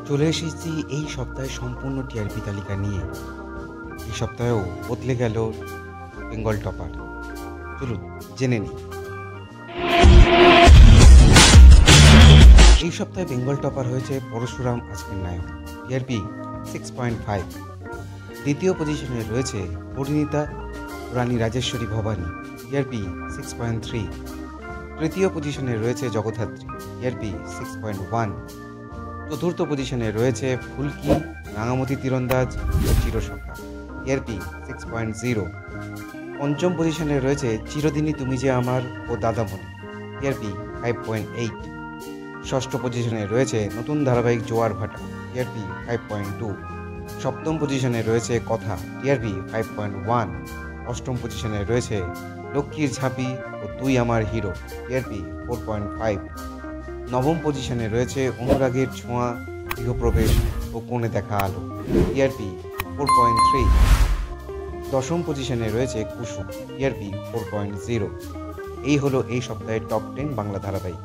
চলে এসেছি এই সপ্তাহে সম্পূর্ণ টিআরপি তালিকা নিয়ে। এই সপ্তাহেও বদলে গেল বেঙ্গল টপার। চলুন জেনে নিই। এই সপ্তাহে বেঙ্গল টপার হয়েছে পরশুরাম আজকের নায়ক, টিআরপি 6.5। দ্বিতীয় পজিশনে রয়েছে পরিণীতা রানী রাজেশ্বরী ভবানী, টিআরপি 6.3। তৃতীয় পজিশনে রয়েছে জগদ্ধাত্রী, টিআরপি 6.1। চতুর্থ পজিশনে রয়েছে ফুলকি, রাঙামতি তীরন্দাজ ও চিরসখা, টিআরপি 6.0। পঞ্চম পজিশনে রয়েছে চিরদিনই তুমি যে আমার ও দাদামণি, টিআরপি 5.8। ষষ্ঠ পজিশনে রয়েছে নতুন ধারাবাহিক জোয়ার ভাটা, টিআরপি 5.2। সপ্তম পজিশনে রয়েছে কথা, টিআরপি 5.1। অষ্টম পজিশনে রয়েছে লক্ষ্মীর ঝাঁপি ও তুই আমার হিরো, টিআরপি 4.5। নবম পজিশনে রয়েছে অনুরাগের ছোঁয়া, গৃহপ্রবেশ ও কোণে দেখা আলো, টিআরপি 4.3। দশম পজিশনে রয়েছে কুসুম, টিআরপি 4.0। এই হলো এই সপ্তাহের টপ 10 বাংলা ধারাবাহিক।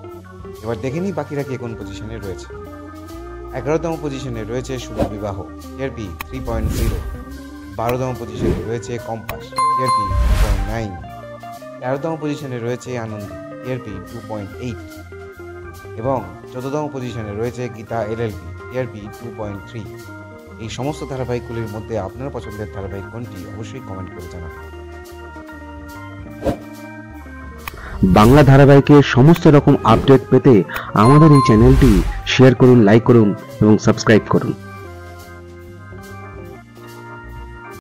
এবার দেখে নিই বাকিরা কে কোন পজিশনে রয়েছে। 11তম পজিশনে রয়েছে শুভ বিবাহ, টিআরপি 3.0। 12তম পজিশনে রয়েছে কম্পাস, টিআরপি 2.9। 13তম পজিশনে রয়েছে আনন্দী, টিআরপি 2.8। এবং 14তম পজিশনে রয়েছে গীতা এলএলবি, টিআরপি 2.3। এই সমস্ত ধারাবাহিকগুলির মধ্যে আপনার পছন্দের ধারাবাহিক কোনটি অবশ্যই কমেন্ট করে জানাবেন। বাংলা ধারাবাহিকের সমস্ত রকম আপডেট পেতে আমাদের এই চ্যানেলটি শেয়ার করুন, লাইক করুন এবং সাবস্ক্রাইব করুন।